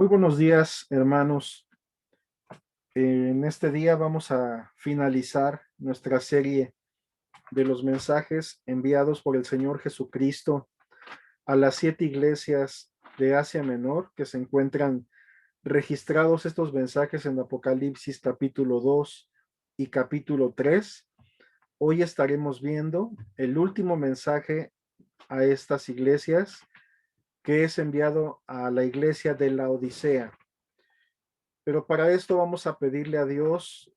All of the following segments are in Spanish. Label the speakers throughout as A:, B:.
A: Muy buenos días, hermanos. En este día vamos a finalizar nuestra serie de los mensajes enviados por el Señor Jesucristo a las 7 iglesias de Asia Menor que se encuentran registrados estos mensajes en Apocalipsis capítulo 2 y capítulo 3. Hoy estaremos viendo el último mensaje a estas iglesias que es enviado a la iglesia de la Odisea. Pero para esto vamos a pedirle a Dios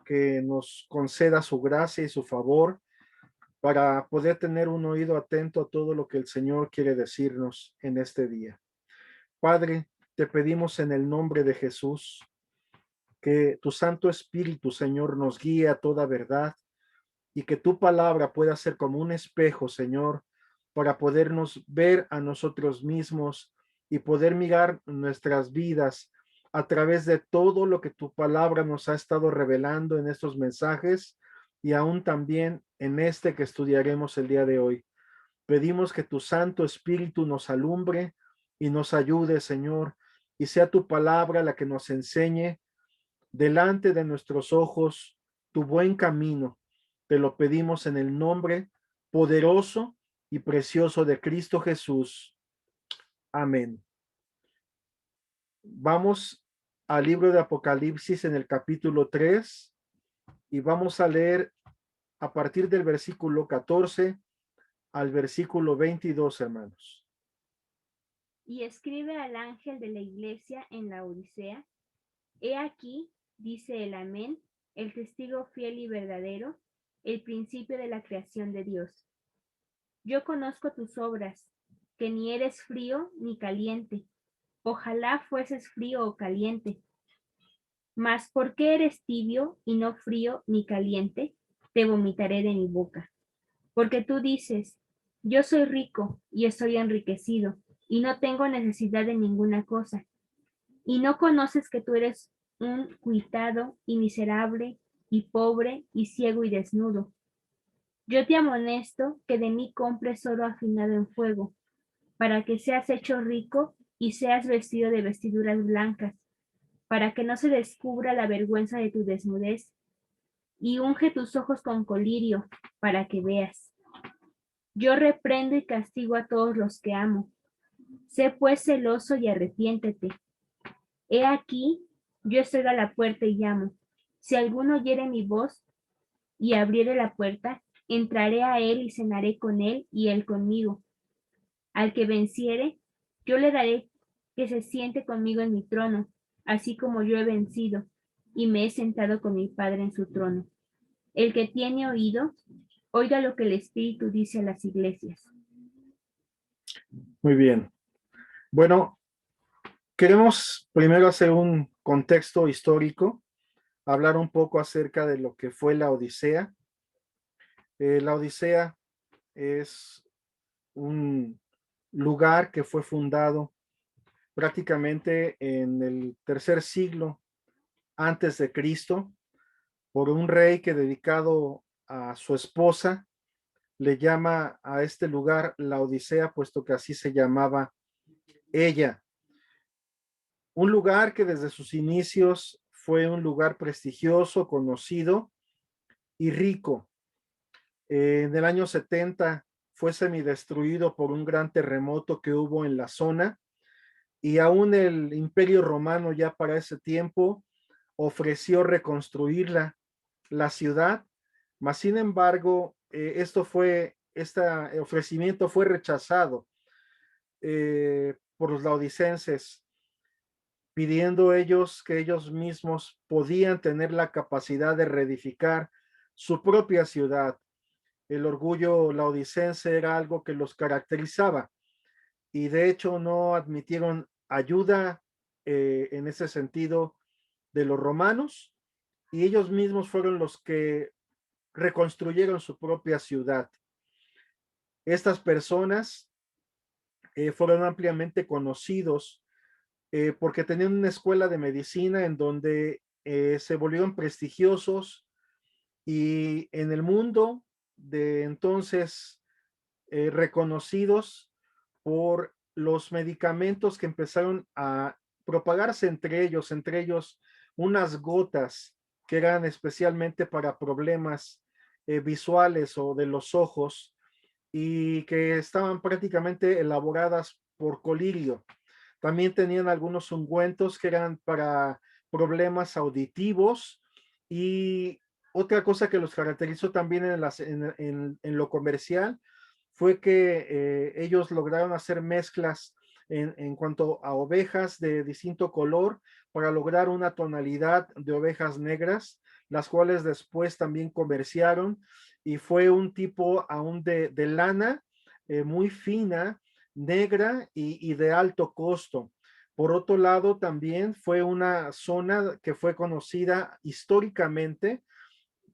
A: que nos conceda su gracia y su favor para poder tener un oído atento a todo lo que el Señor quiere decirnos en este día. Padre, te pedimos en el nombre de Jesús que tu Santo Espíritu, Señor, nos guíe a toda verdad y que tu palabra pueda ser como un espejo, Señor, para podernos ver a nosotros mismos y poder mirar nuestras vidas a través de todo lo que tu palabra nos ha estado revelando en estos mensajes y aún también en este que estudiaremos el día de hoy. Pedimos que tu Santo Espíritu nos alumbre y nos ayude, Señor, y sea tu palabra la que nos enseñe delante de nuestros ojos tu buen camino. Te lo pedimos en el nombre poderoso y precioso de Cristo Jesús. Amén. Vamos al libro de Apocalipsis en el capítulo 3 y vamos a leer a partir del versículo 14 al versículo 22, hermanos.
B: Y escribe al ángel de la iglesia en la Odisea: He aquí, dice el Amén, el testigo fiel y verdadero, el principio de la creación de Dios. Yo conozco tus obras, que ni eres frío ni caliente. Ojalá fueses frío o caliente. Mas ¿por qué eres tibio y no frío ni caliente? Te vomitaré de mi boca. Porque tú dices: yo soy rico y estoy enriquecido, y no tengo necesidad de ninguna cosa. Y no conoces que tú eres un cuitado y miserable y pobre y ciego y desnudo. Yo te amonesto que de mí compres oro afinado en fuego, para que seas hecho rico y seas vestido de vestiduras blancas, para que no se descubra la vergüenza de tu desnudez, y unge tus ojos con colirio, para que veas. Yo reprendo y castigo a todos los que amo. Sé pues celoso y arrepiéntete. He aquí, yo estoy a la puerta y llamo. Si alguno oyere mi voz y abriere la puerta, entraré a él y cenaré con él y él conmigo. Al que venciere, yo le daré que se siente conmigo en mi trono, así como yo he vencido y me he sentado con mi Padre en su trono. El que tiene oído, oiga lo que el Espíritu dice a las iglesias.
A: Muy bien. Bueno, queremos primero hacer un contexto histórico, hablar un poco acerca de lo que fue la Odisea. La Odisea es un lugar que fue fundado prácticamente en el tercer siglo antes de Cristo por un rey que, dedicado a su esposa, le llama a este lugar la Odisea, puesto que así se llamaba ella. Un lugar que desde sus inicios fue un lugar prestigioso, conocido y rico. En el año 70 fue semidestruido por un gran terremoto que hubo en la zona, y aún el Imperio Romano ya para ese tiempo ofreció reconstruirla, la ciudad, mas sin embargo, este ofrecimiento fue rechazado por los laodicenses, pidiendo ellos que ellos mismos podían tener la capacidad de reedificar su propia ciudad. El orgullo laodicense era algo que los caracterizaba, y de hecho no admitieron ayuda en ese sentido de los romanos, y ellos mismos fueron los que reconstruyeron su propia ciudad. Estas personas fueron ampliamente conocidos porque tenían una escuela de medicina en donde se volvieron prestigiosos, y en el mundo de entonces reconocidos por los medicamentos que empezaron a propagarse entre ellos unas gotas que eran especialmente para problemas visuales o de los ojos y que estaban prácticamente elaboradas por colirio. También tenían algunos ungüentos que eran para problemas auditivos y otra cosa que los caracterizó también en lo comercial fue que ellos lograron hacer mezclas en cuanto a ovejas de distinto color para lograr una tonalidad de ovejas negras, las cuales después también comerciaron y fue un tipo aún de lana muy fina, negra y de alto costo. Por otro lado, también fue una zona que fue conocida históricamente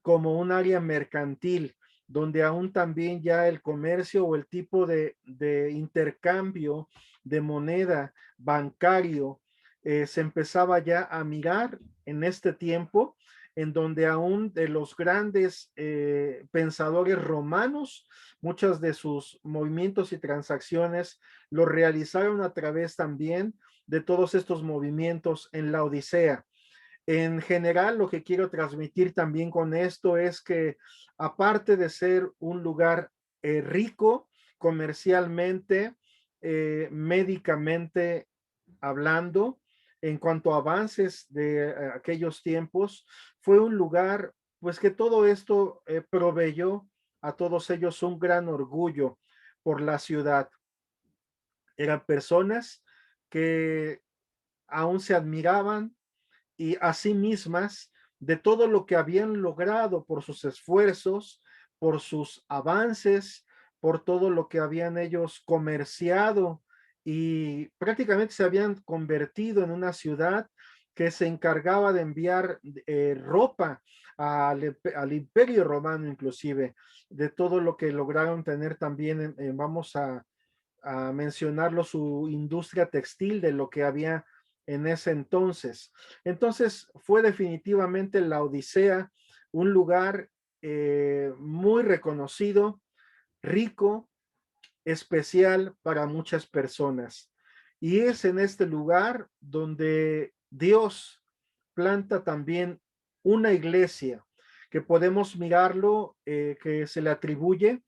A: como un área mercantil, donde aún también ya el comercio o el tipo de intercambio de moneda bancario se empezaba ya a mirar en este tiempo, en donde aún de los grandes pensadores romanos, muchos de sus movimientos y transacciones lo realizaron a través también de todos estos movimientos en la Odisea. En general, lo que quiero transmitir también con esto es que aparte de ser un lugar rico comercialmente, médicamente hablando, en cuanto a avances de aquellos tiempos, fue un lugar pues que todo esto proveyó a todos ellos un gran orgullo por la ciudad. Eran personas que aún se admiraban y a sí mismas de todo lo que habían logrado por sus esfuerzos, por sus avances, por todo lo que habían ellos comerciado y prácticamente se habían convertido en una ciudad que se encargaba de enviar ropa al imperio romano inclusive, de todo lo que lograron tener también, vamos a mencionarlo, su industria textil de lo que había en ese entonces. Entonces fue definitivamente la Odisea un lugar muy reconocido, rico, especial para muchas personas. Y es en este lugar donde Dios planta también una iglesia que podemos mirarlo, que se le atribuye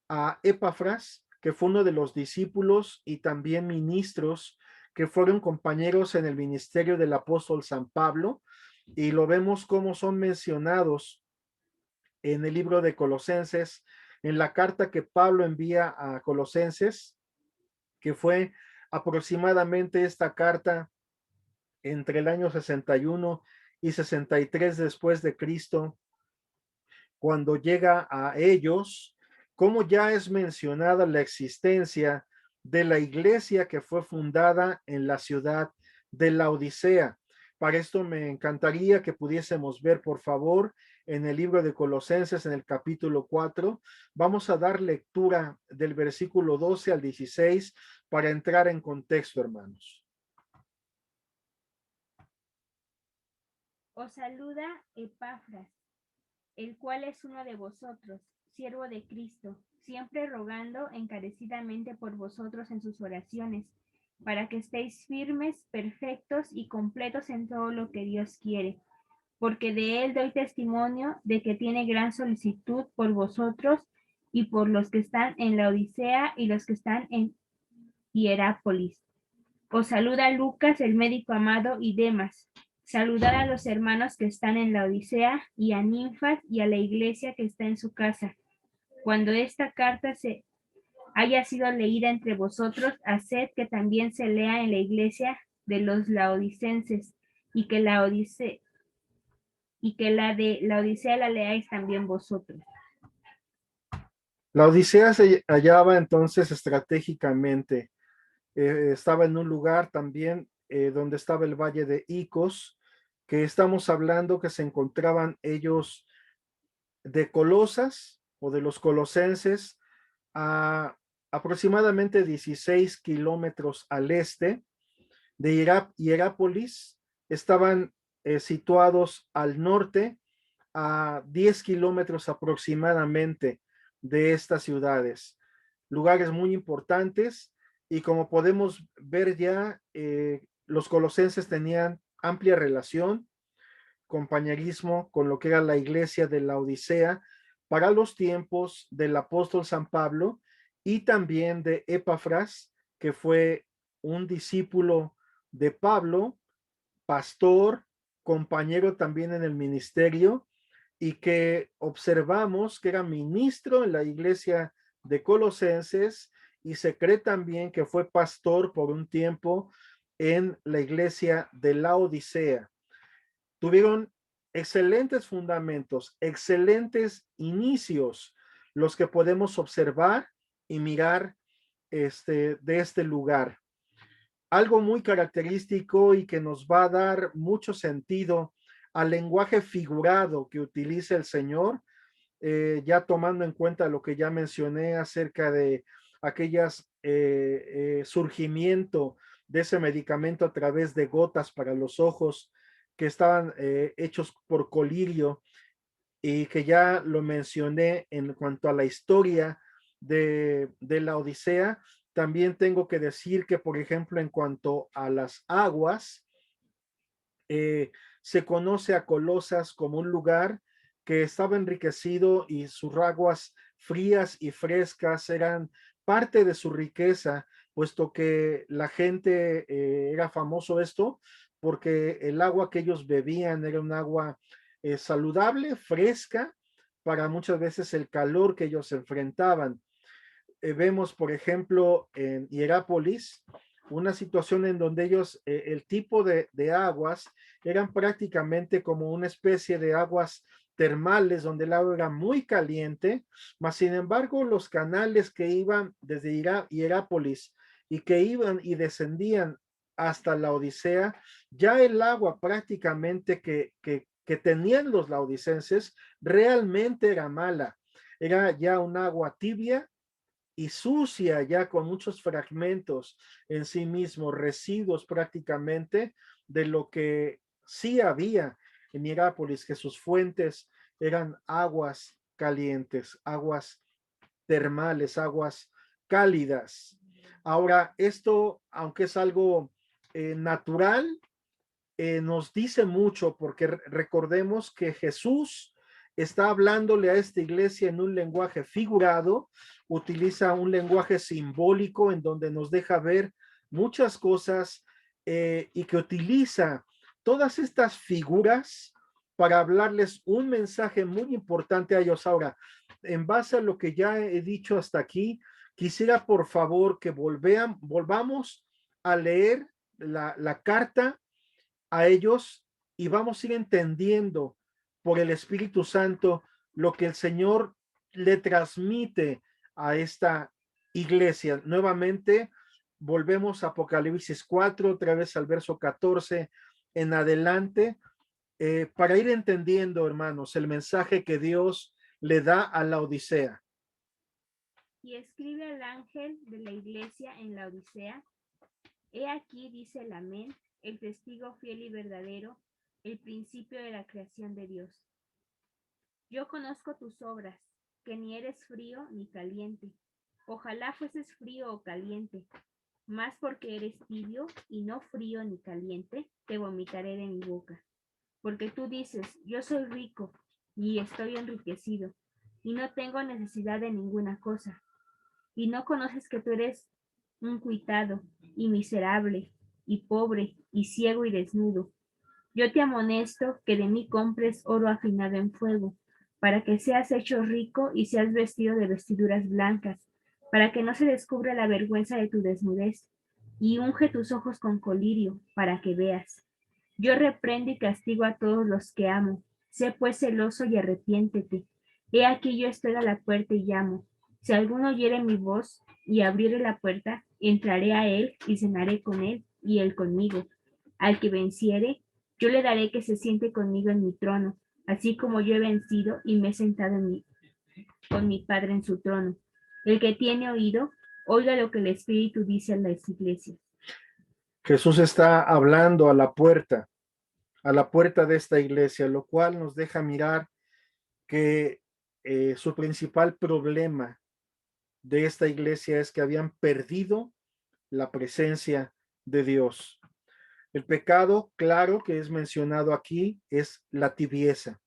A: a Epafras, que fue uno de los discípulos y también ministros que fueron compañeros en el ministerio del apóstol San Pablo, y lo vemos como son mencionados en el libro de Colosenses, en la carta que Pablo envía a Colosenses, que fue aproximadamente esta carta entre el año 61 y 63 después de Cristo, cuando llega a ellos, como ya es mencionada la existencia de la iglesia que fue fundada en la ciudad de la Odisea. Para esto me encantaría que pudiésemos ver, por favor, en el libro de Colosenses, en el capítulo 4. Vamos a dar lectura del versículo 12 al 16 para entrar en contexto, hermanos.
B: Os saluda Epafras, el cual es uno de vosotros, siervo de Cristo, siempre rogando encarecidamente por vosotros en sus oraciones, para que estéis firmes, perfectos y completos en todo lo que Dios quiere, porque de él doy testimonio de que tiene gran solicitud por vosotros y por los que están en la Odisea y los que están en Hierápolis. Os saluda Lucas, el médico amado, y Demas. Saludad a los hermanos que están en la Odisea y a Ninfas y a la iglesia que está en su casa. Cuando esta carta se haya sido leída entre vosotros, haced que también se lea en la iglesia de los laodicenses y que la Odisea y que la de la Odisea la leáis también vosotros.
A: La Odisea se hallaba entonces estratégicamente, estaba en un lugar también donde estaba el valle de Icos, que estamos hablando que se encontraban ellos de Colosas o de los colosenses a aproximadamente 16 kilómetros al este de Hierápolis, estaban situados al norte a 10 kilómetros aproximadamente de estas ciudades, lugares muy importantes y como podemos ver ya los colosenses tenían amplia relación, compañerismo con lo que era la iglesia de la Odisea para los tiempos del apóstol San Pablo y también de Epafras, que fue un discípulo de Pablo, pastor, compañero también en el ministerio, y que observamos que era ministro en la iglesia de Colosenses, y se cree también que fue pastor por un tiempo en la iglesia de la Odisea. Tuvieron excelentes fundamentos, excelentes inicios, los que podemos observar y mirar de este lugar. Algo muy característico y que nos va a dar mucho sentido al lenguaje figurado que utiliza el Señor, ya tomando en cuenta lo que ya mencioné acerca de aquellas surgimiento de ese medicamento a través de gotas para los ojos que estaban hechos por colirio, y que ya lo mencioné en cuanto a la historia de la Odisea. También tengo que decir que, por ejemplo, en cuanto a las aguas, se conoce a Colosas como un lugar que estaba enriquecido y sus aguas frías y frescas eran parte de su riqueza, puesto que la gente era famoso esto, porque el agua que ellos bebían era un agua saludable, fresca, para muchas veces el calor que ellos enfrentaban. Vemos, por ejemplo, en Hierápolis, una situación en donde ellos, el tipo de aguas eran prácticamente como una especie de aguas termales, donde el agua era muy caliente, mas sin embargo los canales que iban desde Hierápolis y que iban y descendían hasta la Odisea, ya el agua prácticamente que tenían los laodicenses realmente era mala, era ya un agua tibia y sucia, ya con muchos fragmentos en sí mismo, residuos prácticamente de lo que sí había en Hierápolis, que sus fuentes eran aguas calientes, aguas termales, aguas cálidas. Ahora, esto, aunque es algo natural, nos dice mucho, porque recordemos que Jesús está hablándole a esta iglesia en un lenguaje figurado, utiliza un lenguaje simbólico en donde nos deja ver muchas cosas, y que utiliza todas estas figuras para hablarles un mensaje muy importante a ellos. Ahora, en base a lo que ya he dicho hasta aquí, quisiera por favor que volvamos a leer la carta a ellos, y vamos a ir entendiendo por el Espíritu Santo lo que el Señor le transmite a esta iglesia. Nuevamente, volvemos a Apocalipsis 4, otra vez al verso 14 en adelante, para ir entendiendo, hermanos, el mensaje que Dios le da a la Odisea.
B: Y escribe al ángel de la iglesia en la Odisea: He aquí, dice el Amén, el testigo fiel y verdadero, el principio de la creación de Dios. Yo conozco tus obras, que ni eres frío ni caliente. Ojalá fueses frío o caliente, mas porque eres tibio y no frío ni caliente, te vomitaré de mi boca. Porque tú dices, yo soy rico y estoy enriquecido, y no tengo necesidad de ninguna cosa, y no conoces que tú eres un cuitado y miserable y pobre y ciego y desnudo. Yo te amonesto que de mí compres oro afinado en fuego, para que seas hecho rico y seas vestido de vestiduras blancas, para que no se descubra la vergüenza de tu desnudez, y unge tus ojos con colirio, para que veas. Yo reprendo y castigo a todos los que amo. Sé pues celoso y arrepiéntete. He aquí yo estoy a la puerta y llamo. Si alguno oyere mi voz y abriere la puerta, entraré a él y cenaré con él y él conmigo. Al que venciere, yo le daré que se siente conmigo en mi trono, así como yo he vencido y me he sentado con mi Padre en su trono. El que tiene oído, oiga lo que el Espíritu dice a las iglesias.
A: Jesús está hablando a la puerta de esta iglesia, lo cual nos deja mirar que su principal problema de esta iglesia es que habían perdido la presencia de Dios. El pecado, claro, que es mencionado aquí, es la tibieza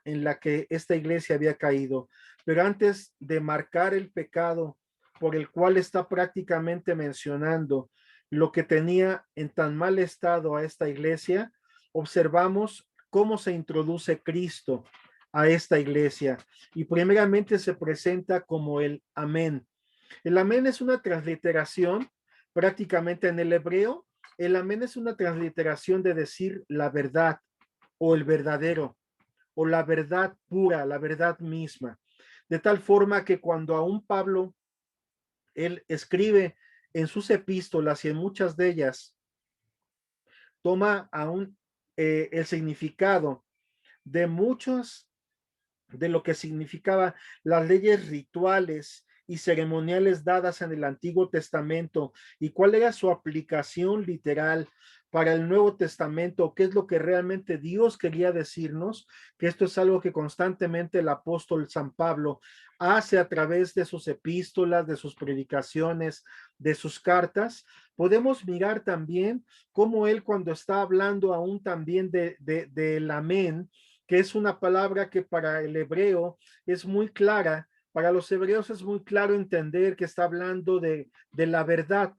A: en la que esta iglesia había caído. Pero antes de marcar el pecado por el cual está prácticamente mencionando lo que tenía en tan mal estado a esta iglesia, observamos cómo se introduce Cristo a esta iglesia y primeramente se presenta como el amén. El amén es una transliteración prácticamente en el hebreo. El amén es una transliteración de decir la verdad o el verdadero o la verdad pura, la verdad misma. De tal forma que cuando aún Pablo, él escribe en sus epístolas y en muchas de ellas, toma aún el significado de muchos de lo que significaba las leyes rituales y ceremoniales dadas en el Antiguo Testamento y cuál era su aplicación literal para el Nuevo Testamento, qué es lo que realmente Dios quería decirnos, que esto es algo que constantemente el apóstol San Pablo hace a través de sus epístolas, de sus predicaciones, de sus cartas. Podemos mirar también cómo él cuando está hablando aún también del amén, que es una palabra que para el hebreo es muy clara, para los hebreos es muy claro entender que está hablando de la verdad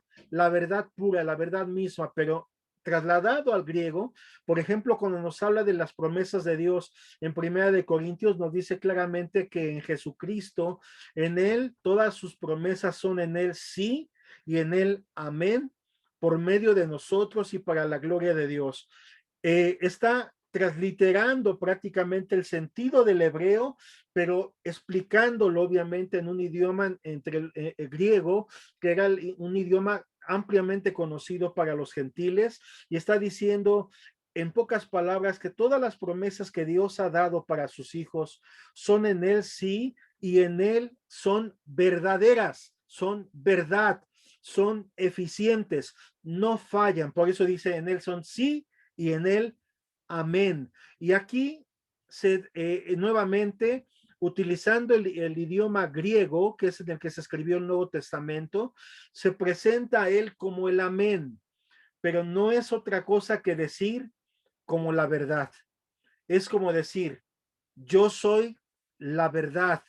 A: pura, la verdad misma, pero trasladado al griego, por ejemplo, cuando nos habla de las promesas de Dios en Primera de Corintios, nos dice claramente que en Jesucristo, en él, todas sus promesas son en él sí y en él amén, por medio de nosotros y para la gloria de Dios. Está transliterando prácticamente el sentido del hebreo, pero explicándolo obviamente en un idioma entre el griego, que era un idioma ampliamente conocido para los gentiles, y está diciendo en pocas palabras que todas las promesas que Dios ha dado para sus hijos son en él sí y en él son verdaderas, son verdad, son eficientes, no fallan. Por eso dice en él son sí y en él amén. Y aquí nuevamente utilizando el idioma griego, que es en el que se escribió el Nuevo Testamento, se presenta a él como el amén, pero no es otra cosa que decir como la verdad. Es como decir, yo soy la verdad,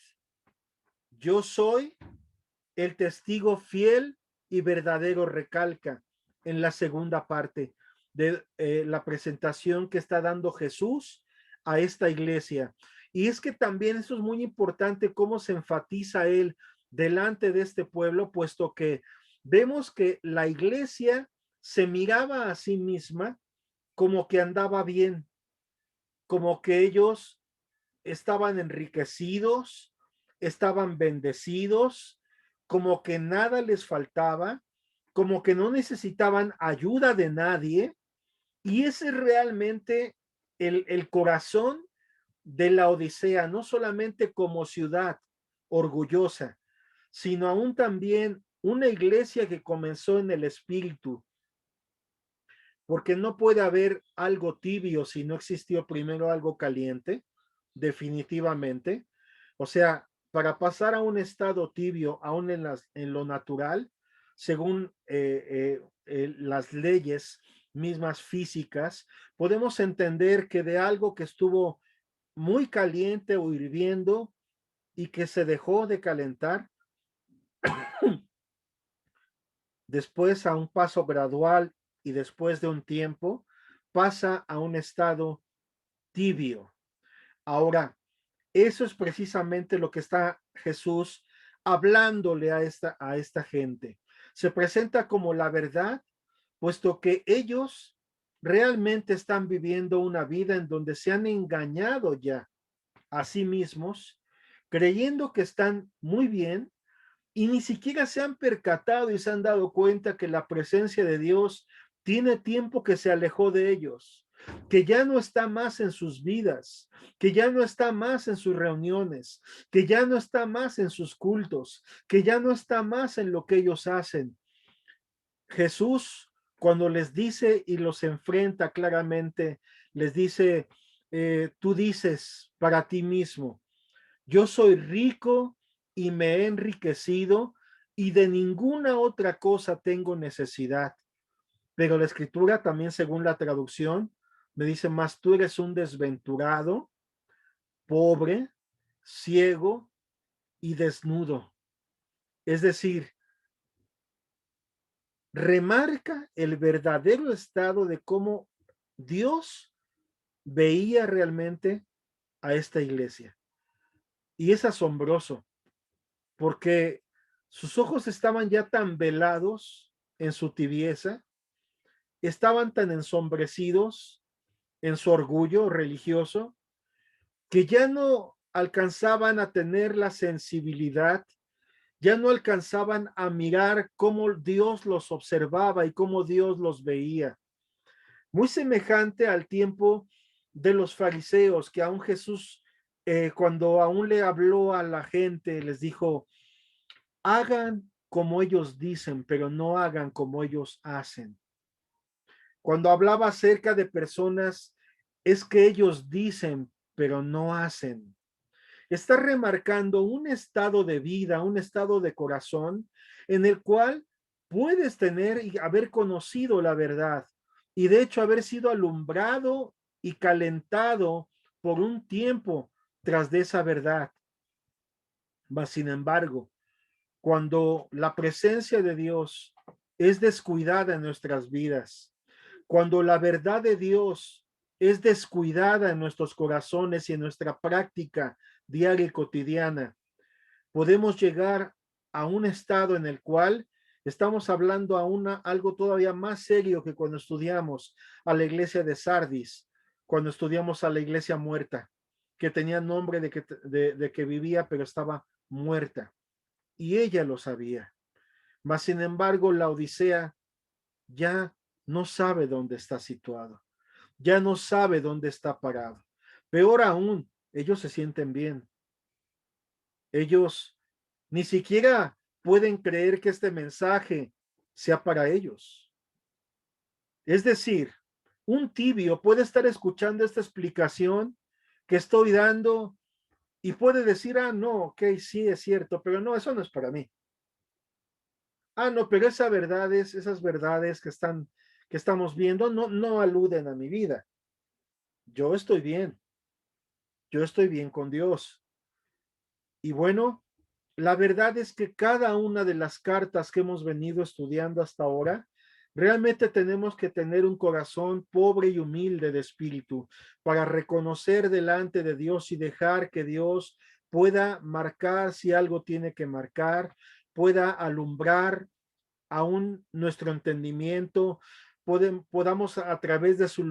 A: yo soy el testigo fiel y verdadero, recalca en la segunda parte de la presentación que está dando Jesús a esta iglesia. Y es que también eso es muy importante cómo se enfatiza él delante de este pueblo, puesto que vemos que la iglesia se miraba a sí misma como que andaba bien, como que ellos estaban enriquecidos, estaban bendecidos, como que nada les faltaba, como que no necesitaban ayuda de nadie. Y ese es realmente el corazón de la Odisea, no solamente como ciudad orgullosa, sino aún también una iglesia que comenzó en el espíritu, porque no puede haber algo tibio si no existió primero algo caliente, definitivamente. O sea, para pasar a un estado tibio, aún en lo natural, según las leyes mismas físicas, podemos entender que de algo que estuvo muy caliente o hirviendo y que se dejó de calentar, después a un paso gradual y después de un tiempo, pasa a un estado tibio. Ahora, eso es precisamente lo que está Jesús hablándole a esta gente. Se presenta como la verdad, puesto que ellos realmente están viviendo una vida en donde se han engañado ya a sí mismos, creyendo que están muy bien y ni siquiera se han percatado y se han dado cuenta que la presencia de Dios tiene tiempo que se alejó de ellos, que ya no está más en sus vidas, que ya no está más en sus reuniones, que ya no está más en sus cultos, que ya no está más en lo que ellos hacen. Jesús, cuando les dice y los enfrenta claramente, les dice, tú dices para ti mismo, yo soy rico y me he enriquecido y de ninguna otra cosa tengo necesidad. pero la escritura también, según la traducción, me dice: más tú eres un desventurado, pobre, ciego y desnudo. Es decir, remarca el verdadero estado de cómo Dios veía realmente a esta iglesia. Y es asombroso, porque sus ojos estaban ya tan velados en su tibieza, estaban tan ensombrecidos en su orgullo religioso, que ya no alcanzaban a tener la sensibilidad, ya no alcanzaban a mirar cómo Dios los observaba y cómo Dios los veía. Muy semejante al tiempo de los fariseos, que aún Jesús, cuando aún le habló a la gente, les dijo: hagan como ellos dicen, pero no hagan como ellos hacen. Cuando hablaba acerca de personas, es que ellos dicen, pero no hacen. Está remarcando un estado de vida, un estado de corazón en el cual puedes tener y haber conocido la verdad y de hecho haber sido alumbrado y calentado por un tiempo tras de esa verdad. Mas, sin embargo, cuando la presencia de Dios es descuidada en nuestras vidas, cuando la verdad de Dios es descuidada en nuestros corazones y en nuestra práctica diaria y cotidiana, podemos llegar a un estado en el cual estamos hablando algo todavía más serio que cuando estudiamos a la iglesia de Sardis, cuando estudiamos a la iglesia muerta, que tenía nombre de que vivía, pero estaba muerta. Y ella lo sabía. Mas, sin embargo, la Odisea ya no sabe dónde está situado, ya no sabe dónde está parado. Peor aún, ellos se sienten bien. Ellos ni siquiera pueden creer que este mensaje sea para ellos. Es decir, un tibio puede estar escuchando esta explicación que estoy dando y puede decir: ah, no, ok, sí es cierto, pero no, eso no es para mí. Ah, no, pero esas verdades que estamos viendo no aluden a mi vida. Yo estoy bien con Dios. Y bueno, la verdad es que cada una de las cartas que hemos venido estudiando hasta ahora, realmente tenemos que tener un corazón pobre y humilde de espíritu para reconocer delante de Dios y dejar que Dios pueda marcar si algo tiene que marcar, pueda alumbrar aún nuestro entendimiento, podamos a través de su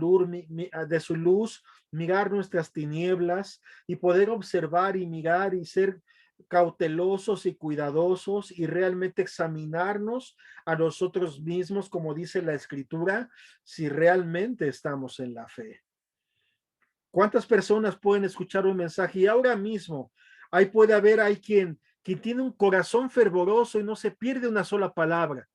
A: luz mirar nuestras tinieblas y poder observar y mirar y ser cautelosos y cuidadosos y realmente examinarnos a nosotros mismos, como dice la escritura, si realmente estamos en la fe. ¿Cuántas personas pueden escuchar un mensaje y ahora mismo ahí puede haber, hay quien tiene un corazón fervoroso y no se pierde una sola palabra?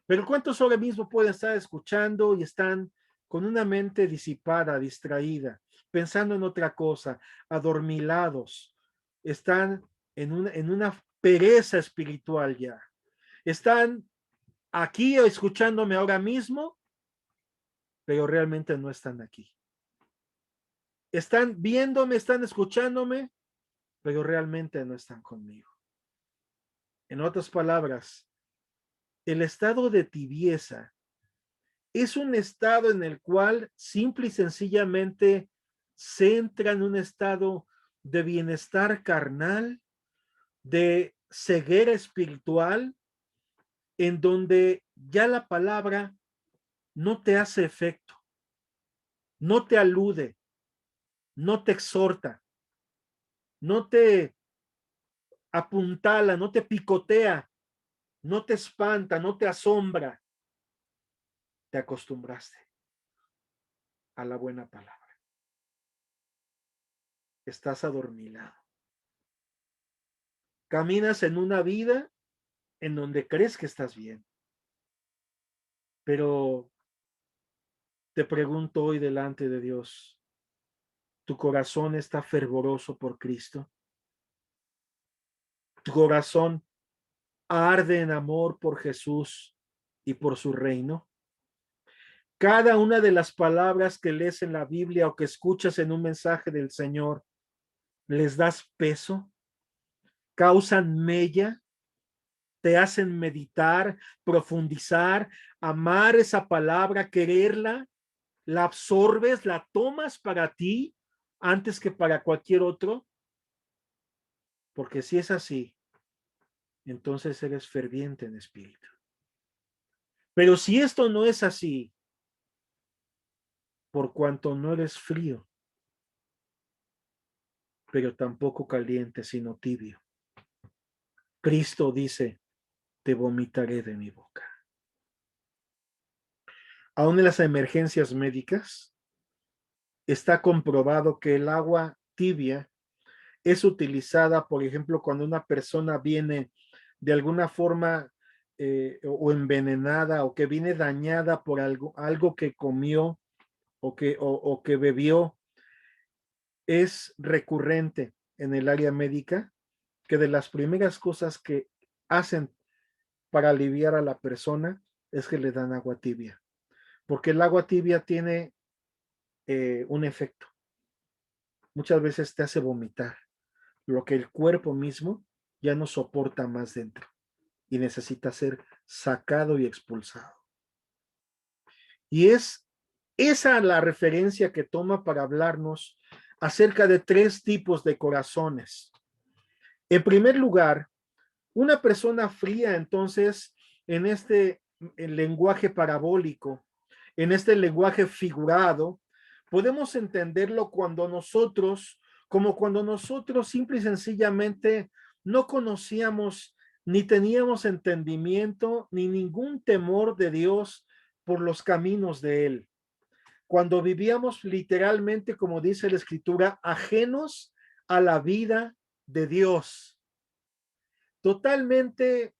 A: Pero ¿cuántos ahora mismo pueden estar escuchando y están con una mente disipada, distraída, pensando en otra cosa, adormilados? Están en una pereza espiritual ya. Están aquí escuchándome ahora mismo, pero realmente no están aquí. Están viéndome, están escuchándome, pero realmente no están conmigo. En otras palabras, el estado de tibieza es un estado en el cual simple y sencillamente se entra en un estado de bienestar carnal, de ceguera espiritual, en donde ya la palabra no te hace efecto, no te alude, no te exhorta, no te apuntala, no te picotea, no te espanta, no te asombra. Te acostumbraste a la buena palabra. Estás adormilado. Caminas en una vida en donde crees que estás bien. Pero te pregunto hoy delante de Dios, ¿tu corazón está fervoroso por Cristo? ¿Tu corazón arde en amor por Jesús y por su reino? Cada una de las palabras que lees en la Biblia o que escuchas en un mensaje del Señor, ¿les das peso? ¿Causan mella? ¿Te hacen meditar, profundizar, amar esa palabra, quererla? ¿La absorbes, la tomas para ti antes que para cualquier otro? Porque si es así, entonces eres ferviente en espíritu. Pero si esto no es así, por cuanto no eres frío, pero tampoco caliente, sino tibio, Cristo dice, te vomitaré de mi boca. Aún en las emergencias médicas, está comprobado que el agua tibia es utilizada, por ejemplo, cuando una persona viene de alguna forma o envenenada o que viene dañada por algo que comió o que bebió. Es recurrente en el área médica que de las primeras cosas que hacen para aliviar a la persona es que le dan agua tibia, porque el agua tibia tiene un efecto. Muchas veces te hace vomitar, lo que el cuerpo mismo ya no soporta más dentro y necesita ser sacado y expulsado. Y es esa la referencia que toma para hablarnos acerca de tres tipos de corazones. En primer lugar, una persona fría, entonces, en este lenguaje parabólico, en este lenguaje figurado, podemos entenderlo como cuando nosotros simple y sencillamente no conocíamos ni teníamos entendimiento ni ningún temor de Dios por los caminos de Él. Cuando vivíamos literalmente, como dice la Escritura, ajenos a la vida de Dios, totalmente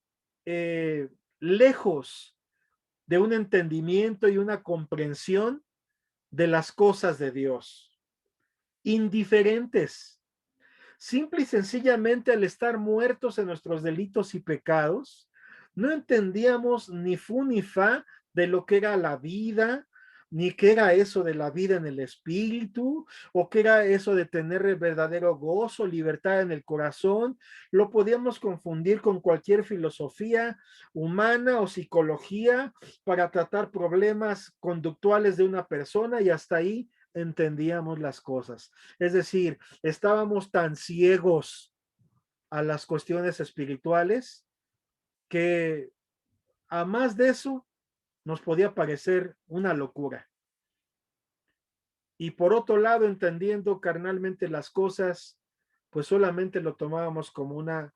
A: lejos de un entendimiento y una comprensión de las cosas de Dios, indiferentes, simple y sencillamente al estar muertos en nuestros delitos y pecados, no entendíamos ni fu ni fa de lo que era la vida, ni qué era eso de la vida en el espíritu, o qué era eso de tener el verdadero gozo, libertad en el corazón. Lo podíamos confundir con cualquier filosofía humana o psicología para tratar problemas conductuales de una persona y hasta ahí entendíamos las cosas. Es decir, estábamos tan ciegos a las cuestiones espirituales que a más de eso nos podía parecer una locura. Y por otro lado, entendiendo carnalmente las cosas, pues solamente lo tomábamos como una,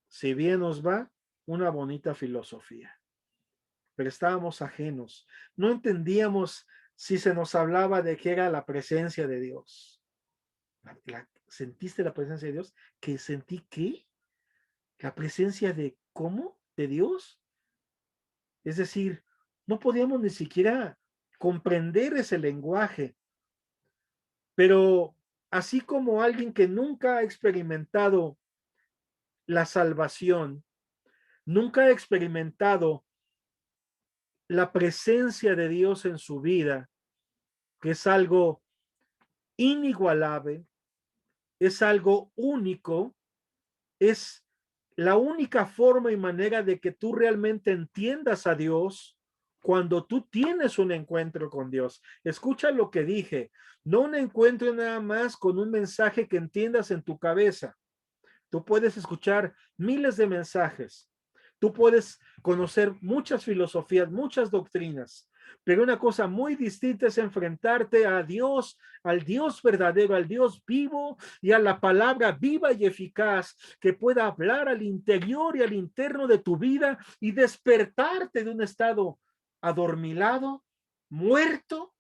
A: si bien nos va, una bonita filosofía. Pero estábamos ajenos. No entendíamos si se nos hablaba de que era la presencia de Dios. ¿Sentiste la presencia de Dios? ¿Que sentí qué? ¿La presencia de cómo? ¿De Dios? Es decir, no podíamos ni siquiera comprender ese lenguaje. Pero así como alguien que nunca ha experimentado la salvación, nunca ha experimentado la presencia de Dios en su vida, que es algo inigualable, es algo único, es la única forma y manera de que tú realmente entiendas a Dios cuando tú tienes un encuentro con Dios. Escucha lo que dije, no un encuentro nada más con un mensaje que entiendas en tu cabeza. Tú puedes escuchar miles de mensajes, tú puedes conocer muchas filosofías, muchas doctrinas, pero una cosa muy distinta es enfrentarte a Dios, al Dios verdadero, al Dios vivo y a la palabra viva y eficaz que pueda hablar al interior y al interno de tu vida y despertarte de un estado adormilado, muerto,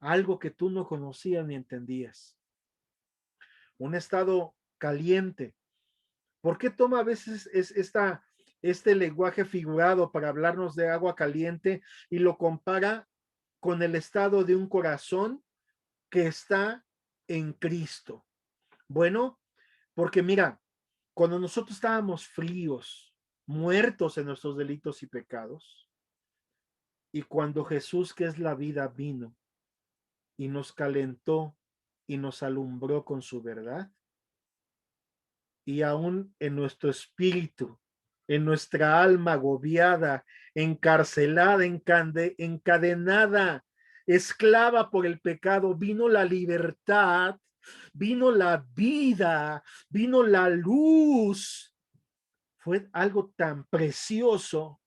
A: algo que tú no conocías ni entendías. Un estado caliente. ¿Por qué toma a veces este lenguaje figurado para hablarnos de agua caliente y lo compara con el estado de un corazón que está en Cristo? Bueno, porque mira, cuando nosotros estábamos fríos, muertos en nuestros delitos y pecados, Y cuando Jesús, que es la vida, vino y nos calentó y nos alumbró con su verdad, y aún en nuestro espíritu, en nuestra alma agobiada, encarcelada, encadenada, esclava por el pecado, vino la libertad, vino la vida, vino la luz. Fue algo tan precioso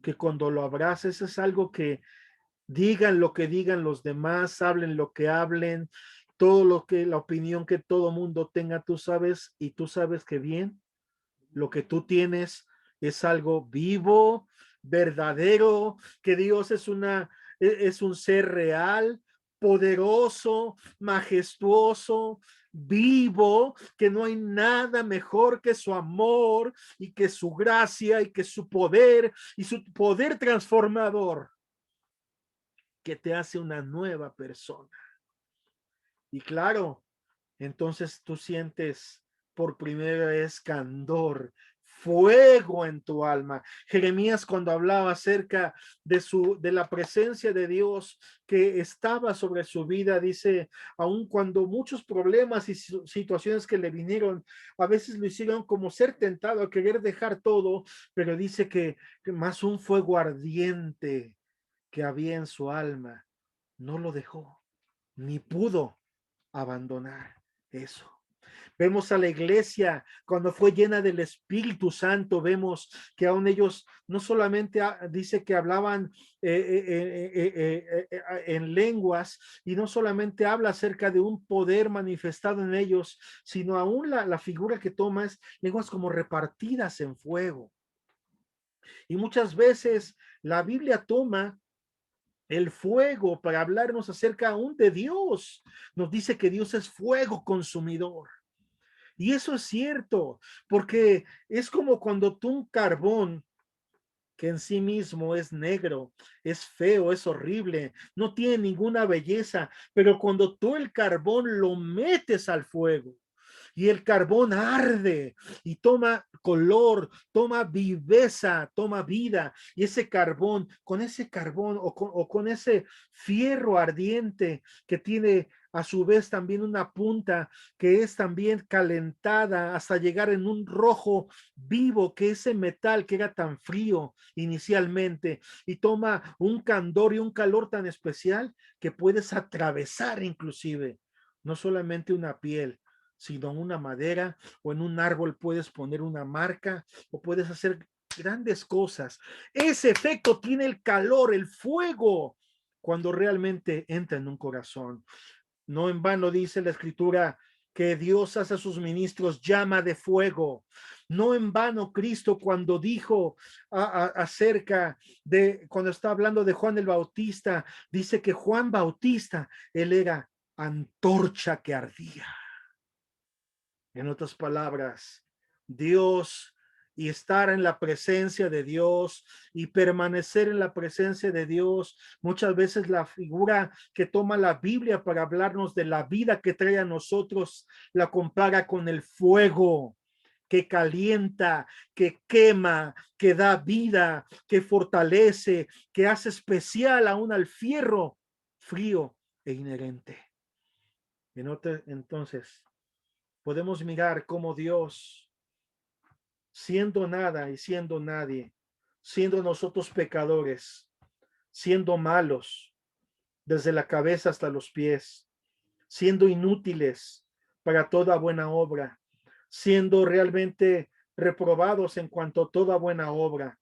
A: que cuando lo abrazas es algo que digan lo que digan los demás, hablen lo que hablen, todo lo que la opinión que todo mundo tenga, tú sabes, y tú sabes que bien, lo que tú tienes es algo vivo, verdadero, que Dios es un ser real, poderoso, majestuoso, vivo, que no hay nada mejor que su amor y que su gracia y que su poder y su poder transformador que te hace una nueva persona. Y claro, entonces tú sientes por primera vez candor, fuego en tu alma. Jeremías, cuando hablaba acerca de la presencia de Dios que estaba sobre su vida, dice, aun cuando muchos problemas y situaciones que le vinieron, a veces lo hicieron como ser tentado a querer dejar todo, pero dice que más un fuego ardiente que había en su alma no lo dejó, ni pudo abandonar eso. Vemos a la iglesia cuando fue llena del Espíritu Santo, vemos que aún ellos no solamente dice que hablaban en lenguas y no solamente habla acerca de un poder manifestado en ellos, sino aún la figura que toma es lenguas como repartidas en fuego. Y muchas veces la Biblia toma el fuego para hablarnos acerca aún de Dios. Nos dice que Dios es fuego consumidor. Y eso es cierto, porque es como cuando tú un carbón que en sí mismo es negro, es feo, es horrible, no tiene ninguna belleza, pero cuando tú el carbón lo metes al fuego, y el carbón arde y toma color, toma viveza, toma vida. Y ese carbón, con ese carbón o con ese fierro ardiente que tiene a su vez también una punta que es también calentada hasta llegar en un rojo vivo, que ese metal que era tan frío inicialmente y toma un candor y un calor tan especial que puedes atravesar inclusive no solamente una piel, sino una madera o en un árbol puedes poner una marca o puedes hacer grandes cosas. Ese efecto tiene el calor, el fuego, cuando realmente entra en un corazón. No en vano dice la escritura que Dios hace a sus ministros llama de fuego. No en vano Cristo cuando dijo acerca de, cuando está hablando de Juan el Bautista, dice que Juan Bautista, él era antorcha que ardía. En otras palabras, Dios y estar en la presencia de Dios y permanecer en la presencia de Dios. Muchas veces la figura que toma la Biblia para hablarnos de la vida que trae a nosotros la compara con el fuego que calienta, que quema, que da vida, que fortalece, que hace especial aún al fierro frío e inherente. Entonces, podemos mirar cómo Dios, siendo nada y siendo nadie, siendo nosotros pecadores, siendo malos desde la cabeza hasta los pies, siendo inútiles para toda buena obra, siendo realmente reprobados en cuanto a toda buena obra,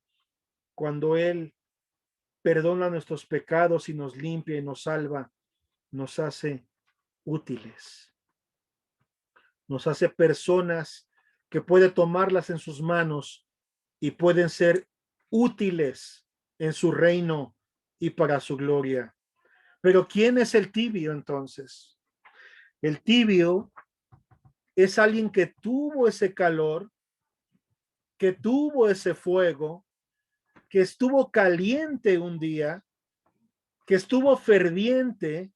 A: cuando Él perdona nuestros pecados y nos limpia y nos salva, nos hace útiles, nos hace personas que puede tomarlas en sus manos y pueden ser útiles en su reino y para su gloria. Pero ¿quién es el tibio entonces? El tibio es alguien que tuvo ese calor, que tuvo ese fuego, que estuvo caliente un día, que estuvo ferviente,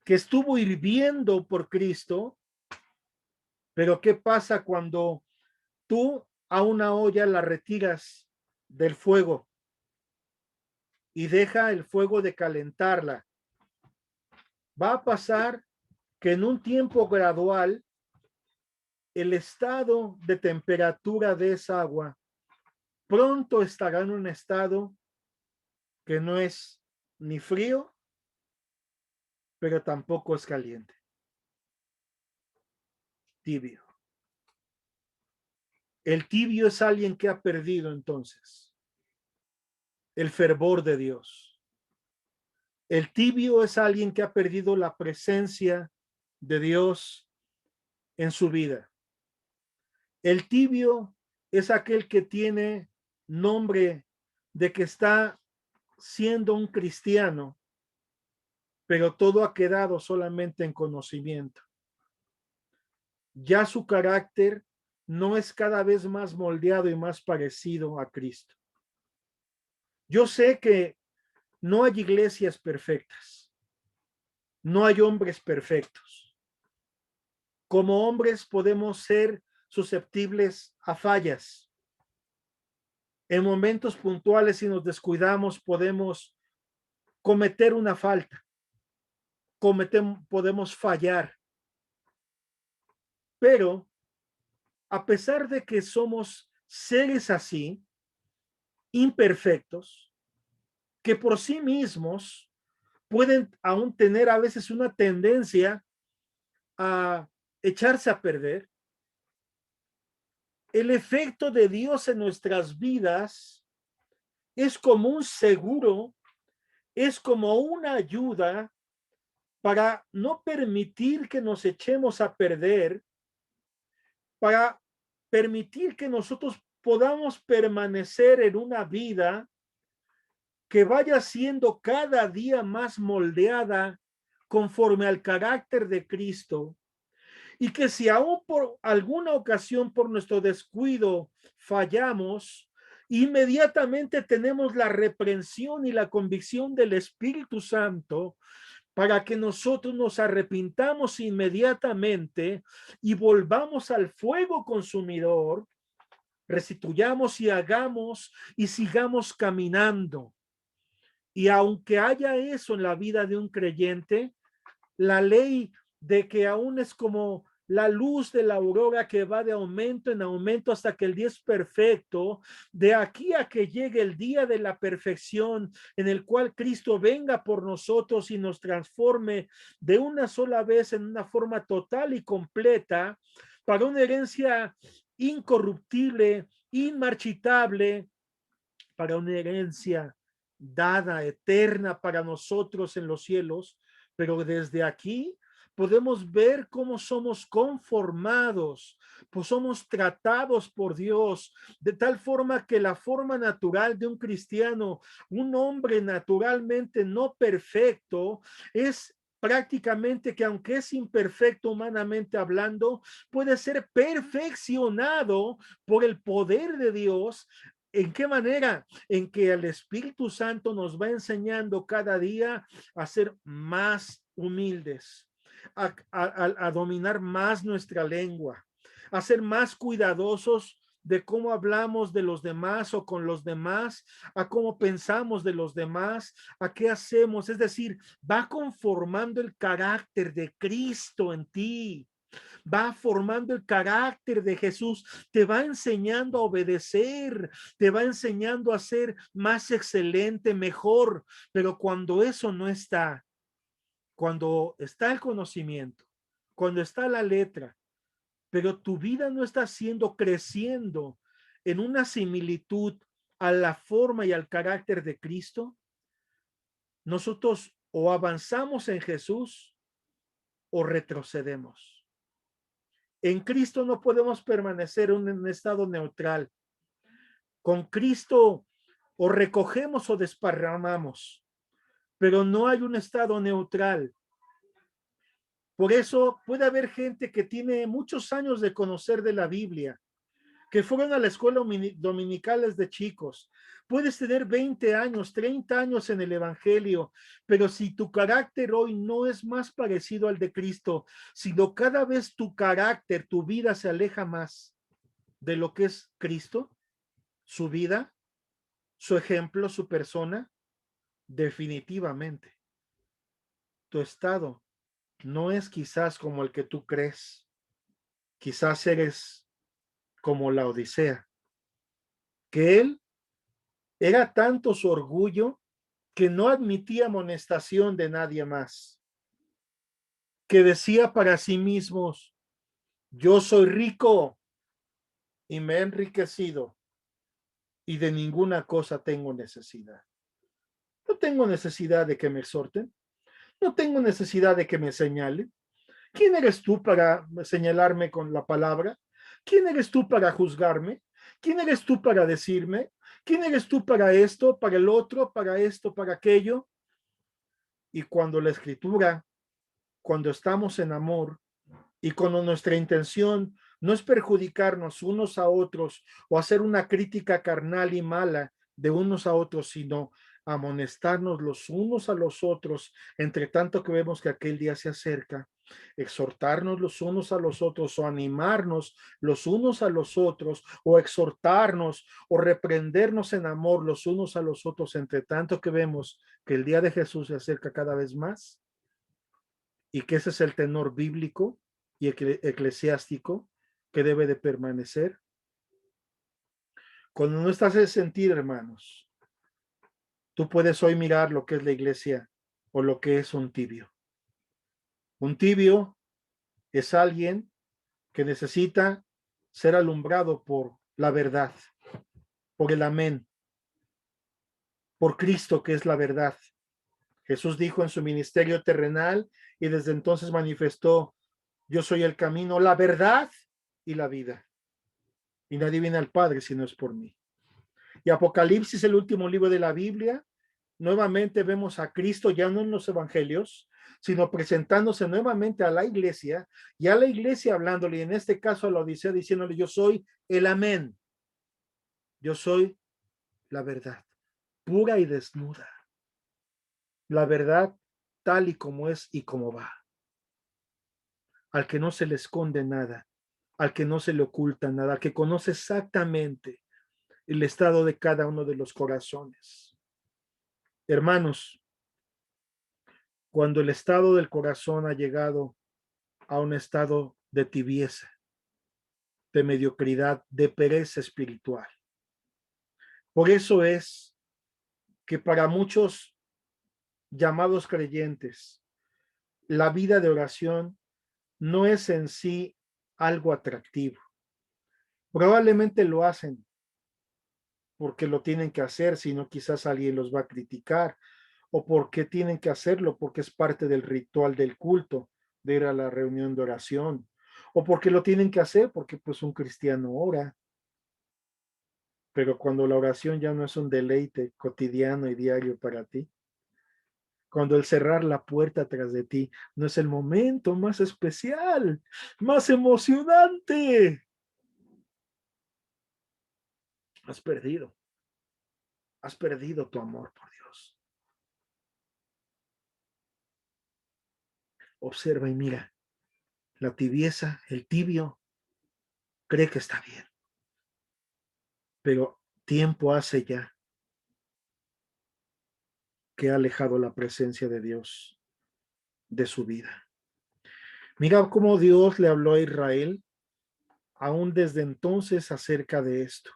A: que estuvo hirviendo por Cristo. Pero ¿qué pasa cuando tú a una olla la retiras del fuego? y deja el fuego de calentarla. Va a pasar que en un tiempo gradual el estado de temperatura de esa agua pronto estará en un estado que no es ni frío, pero tampoco es caliente. Tibio. El tibio es alguien que ha perdido entonces el fervor de Dios. El tibio es alguien que ha perdido la presencia de Dios en su vida. El tibio es aquel que tiene nombre de que está siendo un cristiano, pero todo ha quedado solamente en conocimiento. Ya su carácter no es cada vez más moldeado y más parecido a Cristo. Yo sé que no hay iglesias perfectas, no hay hombres perfectos. Como hombres podemos ser susceptibles a fallas. En momentos puntuales, si nos descuidamos, podemos cometer una falta, podemos fallar. Pero a pesar de que somos seres así, imperfectos, que por sí mismos pueden aún tener a veces una tendencia a echarse a perder, el efecto de Dios en nuestras vidas es como un seguro, es como una ayuda para no permitir que nos echemos a perder, para permitir que nosotros podamos permanecer en una vida que vaya siendo cada día más moldeada conforme al carácter de Cristo, y que si aún por alguna ocasión por nuestro descuido fallamos, inmediatamente tenemos la reprensión y la convicción del Espíritu Santo para que nosotros nos arrepintamos inmediatamente y volvamos al fuego consumidor, restituyamos y hagamos y sigamos caminando. Y aunque haya eso en la vida de un creyente, la ley de que aún es como la luz de la aurora que va de aumento en aumento hasta que el día es perfecto, de aquí a que llegue el día de la perfección en el cual Cristo venga por nosotros y nos transforme de una sola vez en una forma total y completa para una herencia incorruptible, inmarchitable, para una herencia dada eterna para nosotros en los cielos, pero desde aquí podemos ver cómo somos conformados, pues somos tratados por Dios de tal forma que la forma natural de un cristiano, un hombre naturalmente no perfecto, es prácticamente que aunque es imperfecto humanamente hablando, puede ser perfeccionado por el poder de Dios. ¿En qué manera? En que el Espíritu Santo nos va enseñando cada día a ser más humildes, a dominar más nuestra lengua, a ser más cuidadosos de cómo hablamos de los demás o con los demás, a cómo pensamos de los demás, a qué hacemos. Es decir, va conformando el carácter de Cristo en ti, va formando el carácter de Jesús, te va enseñando a obedecer, te va enseñando a ser más excelente, mejor. Pero cuando eso no está, cuando está el conocimiento, cuando está la letra, pero tu vida no está siendo creciendo en una similitud a la forma y al carácter de Cristo, nosotros o avanzamos en Jesús o retrocedemos. En Cristo no podemos permanecer en un estado neutral. Con Cristo o recogemos o desparramamos, pero no hay un estado neutral. Por eso puede haber gente que tiene muchos años de conocer de la Biblia, que fueron a la escuela dominicales de chicos. Puedes tener 20 años, 30 años en el Evangelio, pero si tu carácter hoy no es más parecido al de Cristo, sino cada vez tu carácter, tu vida se aleja más de lo que es Cristo, su vida, su ejemplo, su persona, definitivamente, tu estado no es quizás como el que tú crees. Quizás eres como la Odisea, que él era tanto su orgullo que no admitía amonestación de nadie más, que decía para sí mismos, yo soy rico y me he enriquecido y de ninguna cosa tengo necesidad. No tengo necesidad de que me exhorten, no tengo necesidad de que me señalen. ¿Quién eres tú para señalarme con la palabra? ¿Quién eres tú para juzgarme? ¿Quién eres tú para decirme? ¿Quién eres tú para esto, para el otro, para esto, para aquello? Y cuando la escritura, cuando estamos en amor y cuando nuestra intención no es perjudicarnos unos a otros o hacer una crítica carnal y mala de unos a otros, sino amonestarnos los unos a los otros, entre tanto que vemos que aquel día se acerca, exhortarnos los unos a los otros o animarnos los unos a los otros o exhortarnos o reprendernos en amor los unos a los otros, entre tanto que vemos que el día de Jesús se acerca cada vez más y que ese es el tenor bíblico y eclesiástico que debe de permanecer. Cuando no estás en sentir, hermanos, tú puedes hoy mirar lo que es la iglesia o lo que es un tibio. Un tibio es alguien que necesita ser alumbrado por la verdad, por el amén, por Cristo que es la verdad. Jesús dijo en su ministerio terrenal y desde entonces manifestó, yo soy el camino, la verdad y la vida. Y nadie viene al Padre si no es por mí. Y Apocalipsis, el último libro de la Biblia, nuevamente vemos a Cristo ya no en los evangelios, sino presentándose nuevamente a la iglesia y a la iglesia hablándole, y en este caso a la Odisea, diciéndole, yo soy el amén, yo soy la verdad, pura y desnuda, la verdad tal y como es y como va, al que no se le esconde nada, al que no se le oculta nada, al que conoce exactamente el estado de cada uno de los corazones. Hermanos, cuando el estado del corazón ha llegado a un estado de tibieza, de mediocridad, de pereza espiritual. Por eso es que para muchos llamados creyentes, la vida de oración no es en sí algo atractivo. Probablemente lo hacen porque lo tienen que hacer, si no quizás alguien los va a criticar, o porque tienen que hacerlo porque es parte del ritual del culto, de ir a la reunión de oración, o porque lo tienen que hacer porque pues un cristiano ora. Pero cuando la oración ya no es un deleite cotidiano y diario para ti, cuando el cerrar la puerta tras de ti no es el momento más especial, más emocionante, has has perdido tu amor por Dios. Observa y mira, la tibieza, el tibio, cree que está bien, pero tiempo hace ya que ha alejado la presencia de Dios de su vida. Mira cómo Dios le habló a Israel aún desde entonces acerca de esto.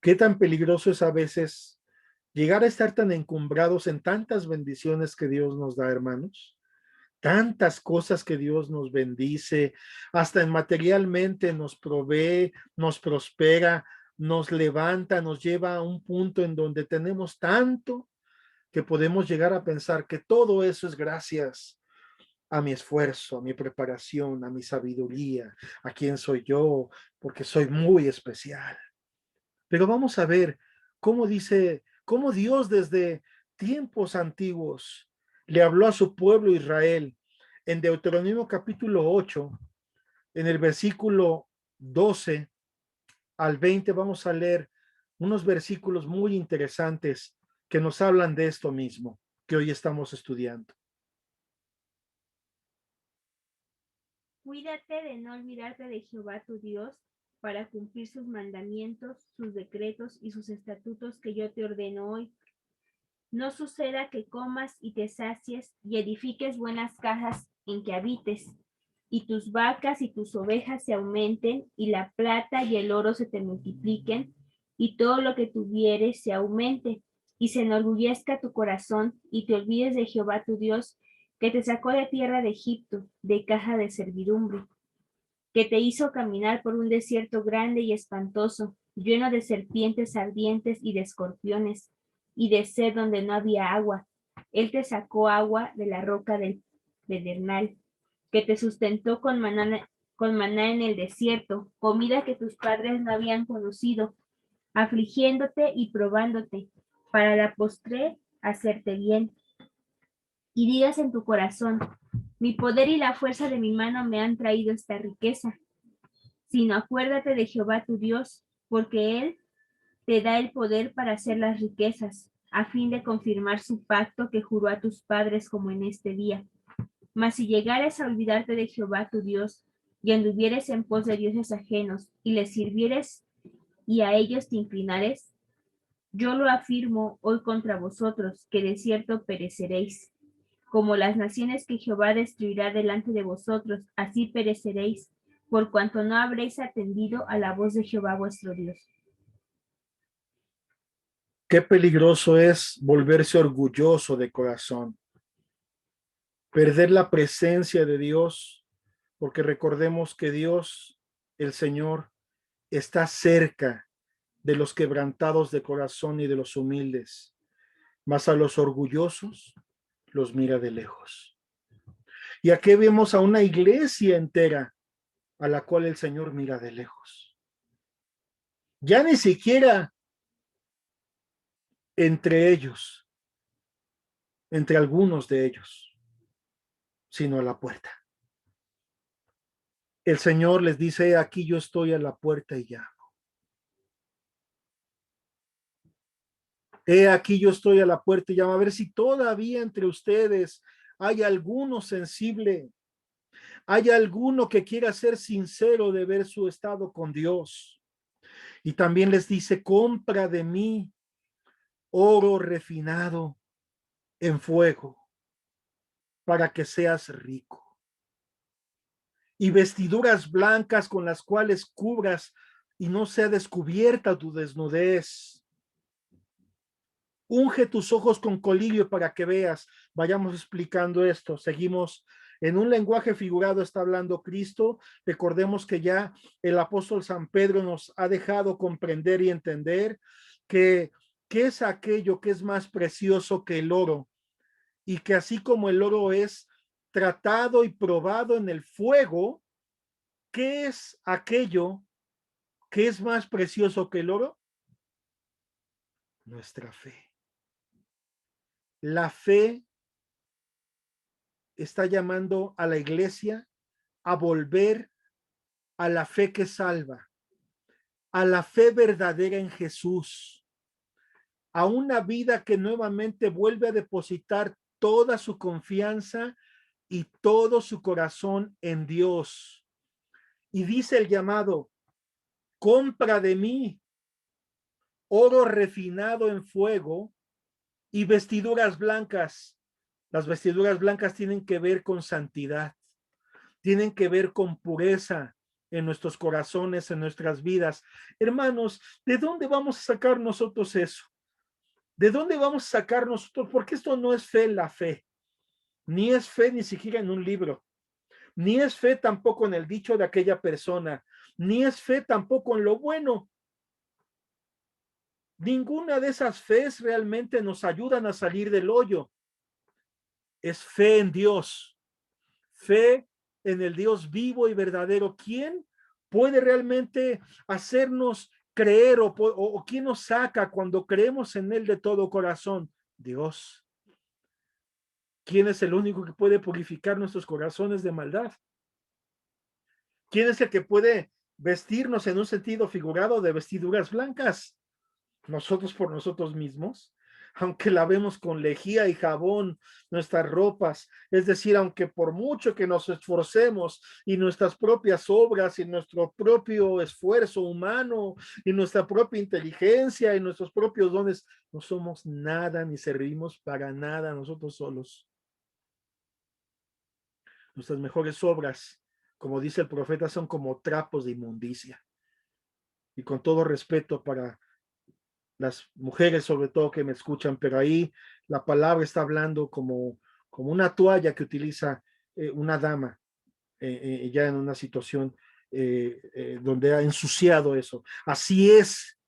A: Qué tan peligroso es a veces llegar a estar tan encumbrados en tantas bendiciones que Dios nos da, hermanos. Tantas cosas que Dios nos bendice, hasta en materialmente nos provee, nos prospera, nos levanta, nos lleva a un punto en donde tenemos tanto que podemos llegar a pensar que todo eso es gracias a mi esfuerzo, a mi preparación, a mi sabiduría, a quién soy yo, porque soy muy especial. Pero vamos a ver cómo dice, cómo Dios desde tiempos antiguos le habló a su pueblo Israel. En Deuteronomio capítulo 8, en el versículo 12 al 20, vamos a leer unos versículos muy interesantes que nos hablan de esto mismo que hoy estamos estudiando.
B: Cuídate de no olvidarte de Jehová tu Dios para cumplir sus mandamientos, sus decretos y sus estatutos que yo te ordeno hoy. No suceda que comas y te sacies y edifiques buenas casas en que habites, y tus vacas y tus ovejas se aumenten, y la plata y el oro se te multipliquen, y todo lo que tuvieres se aumente, y se enorgullezca tu corazón, y te olvides de Jehová tu Dios, que te sacó de tierra de Egipto, de caja de servidumbre, que te hizo caminar por un desierto grande y espantoso, lleno de serpientes ardientes y de escorpiones, y de sed donde no había agua. Él te sacó agua de la roca del pedernal, que te sustentó con maná en el desierto, comida que tus padres no habían conocido, afligiéndote y probándote, para la postre hacerte bien. Y digas en tu corazón, mi poder y la fuerza de mi mano me han traído esta riqueza, sino acuérdate de Jehová tu Dios, porque Él te da el poder para hacer las riquezas, a fin de confirmar su pacto que juró a tus padres como en este día. Mas si llegares a olvidarte de Jehová tu Dios, y anduvieres en pos de dioses ajenos, y les sirvieres y a ellos te inclinares, yo lo afirmo hoy contra vosotros, que de cierto pereceréis. Como las naciones que Jehová destruirá delante de vosotros, así pereceréis, por cuanto no habréis atendido a la voz de Jehová vuestro Dios.
A: Qué peligroso es volverse orgulloso de corazón, perder la presencia de Dios, porque recordemos que Dios, el Señor, está cerca de los quebrantados de corazón y de los humildes, mas a los orgullosos los mira de lejos. Y aquí vemos a una iglesia entera a la cual el Señor mira de lejos. Ya ni siquiera entre ellos, entre algunos de ellos, sino a la puerta. El Señor les dice, aquí yo estoy a la puerta y llamo. Aquí yo estoy a la puerta y llamo, a ver si todavía entre ustedes hay alguno sensible, hay alguno que quiera ser sincero de ver su estado con Dios. Y también les dice, compra de mí oro refinado en fuego para que seas rico, y vestiduras blancas con las cuales cubras y no sea descubierta tu desnudez. Unge tus ojos con colirio para que veas. Vayamos explicando esto. Seguimos en un lenguaje figurado, está hablando Cristo. Recordemos que ya el apóstol San Pedro nos ha dejado comprender y entender que es aquello que es más precioso que el oro, y que así como el oro es tratado y probado en el fuego, ¿qué es aquello que es más precioso que el oro? Nuestra fe. La fe está llamando a la iglesia a volver a la fe que salva, a la fe verdadera en Jesús, a una vida que nuevamente vuelve a depositar toda su confianza y todo su corazón en Dios. Y dice el llamado, compra de mí oro refinado en fuego y vestiduras blancas. Las vestiduras blancas tienen que ver con santidad, tienen que ver con pureza en nuestros corazones, en nuestras vidas. Hermanos, ¿de dónde vamos a sacar nosotros eso? ¿De dónde vamos a sacar nosotros? Porque esto no es fe en la fe, ni es fe ni siquiera en un libro, ni es fe tampoco en el dicho de aquella persona, ni es fe tampoco en lo bueno. Ninguna de esas fees realmente nos ayudan a salir del hoyo. Es fe en Dios, fe en el Dios vivo y verdadero. ¿Quién puede realmente hacernos creer o quién nos saca cuando creemos en Él de todo corazón? Dios. ¿Quién es el único que puede purificar nuestros corazones de maldad? ¿Quién es el que puede vestirnos en un sentido figurado de vestiduras blancas? ¿Nosotros por nosotros mismos? aunque lavemos con lejía y jabón nuestras ropas, es decir, aunque por mucho que nos esforcemos y nuestras propias obras y nuestro propio esfuerzo humano y nuestra propia inteligencia y nuestros propios dones, no somos nada ni servimos para nada nosotros solos. Nuestras mejores obras, como dice el profeta, son como trapos de inmundicia. Y con todo respeto para las mujeres sobre todo que me escuchan, pero ahí la palabra está hablando como una toalla que utiliza una dama ya en una situación donde ha ensuciado eso. Así es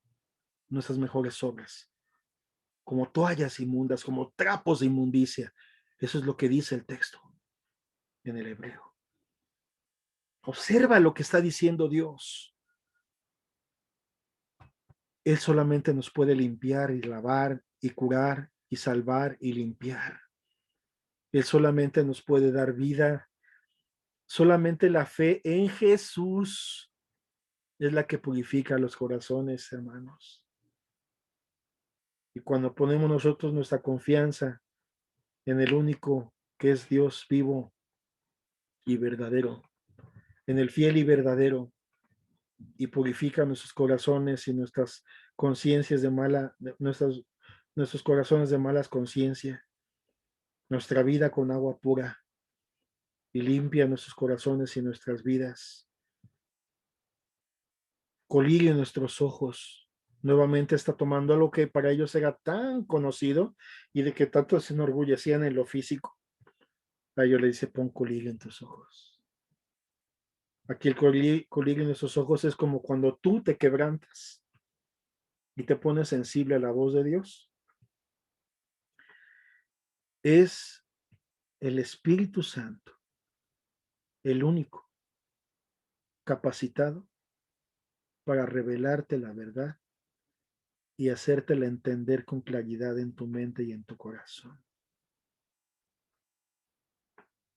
A: nuestras mejores obras, como toallas inmundas, como trapos de inmundicia. Eso es lo que dice el texto en el hebreo. Observa lo que está diciendo Dios. Él solamente nos puede limpiar y lavar y curar y salvar y limpiar. Él solamente nos puede dar vida. Solamente la fe en Jesús es la que purifica los corazones, hermanos. Y cuando ponemos nosotros nuestra confianza en el único que es Dios vivo y verdadero, en el fiel y verdadero, y purifica nuestros corazones y nuestras conciencias nuestros corazones de malas conciencias, nuestra vida con agua pura, y limpia nuestros corazones y nuestras vidas. Colirio en nuestros ojos. Nuevamente está tomando algo que para ellos era tan conocido y de que tanto se enorgullecían en lo físico. A ellos le dice, pon colirio en tus ojos. Aquí el colirio en nuestros ojos es como cuando tú te quebrantas y te pones sensible a la voz de Dios. Es el Espíritu Santo, el único capacitado para revelarte la verdad y hacértela entender con claridad en tu mente y en tu corazón.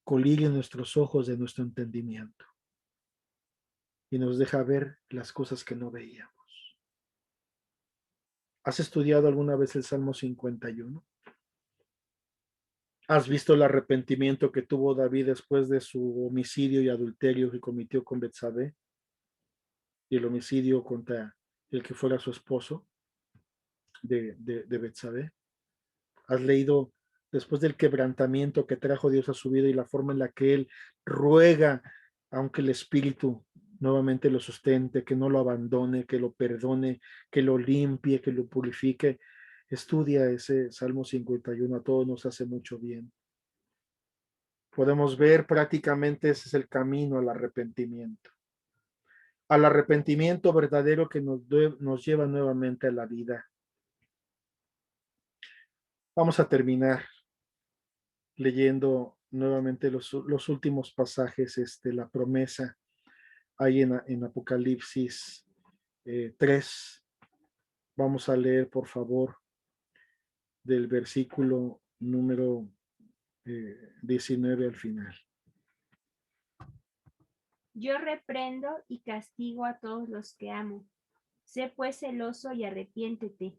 A: Colirio en nuestros ojos de nuestro entendimiento y nos deja ver las cosas que no veíamos. ¿Has estudiado alguna vez el Salmo 51? ¿Has visto el arrepentimiento que tuvo David después de su homicidio y adulterio que cometió con Betsabé y el homicidio contra el que fuera su esposo de Betsabé? ¿Has leído después del quebrantamiento que trajo Dios a su vida y la forma en la que él ruega, aunque el Espíritu nuevamente lo sustente, que no lo abandone, que lo perdone, que lo limpie, que lo purifique? Estudia ese Salmo 51, a todos nos hace mucho bien. Podemos ver prácticamente ese es el camino al arrepentimiento verdadero que nos lleva nuevamente a la vida. Vamos a terminar leyendo nuevamente los últimos pasajes, la promesa ahí en Apocalipsis 3. Vamos a leer, por favor, del versículo número 19 al final.
B: Yo reprendo y castigo a todos los que amo. Sé pues celoso y arrepiéntete.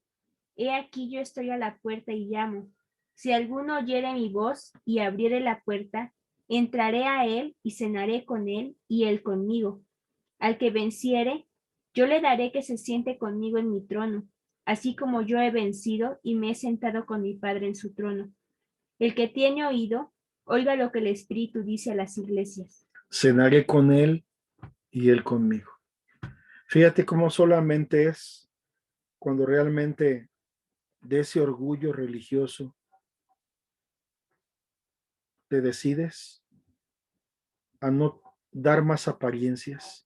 B: He aquí yo estoy a la puerta y llamo. Si alguno oyere mi voz y abriere la puerta, entraré a él y cenaré con él y él conmigo. Al que venciere, yo le daré que se siente conmigo en mi trono, así como yo he vencido y me he sentado con mi Padre en su trono. El que tiene oído, oiga lo que el Espíritu dice a las iglesias.
A: Cenaré con él y él conmigo. Fíjate cómo solamente es cuando realmente de ese orgullo religioso te decides a no dar más apariencias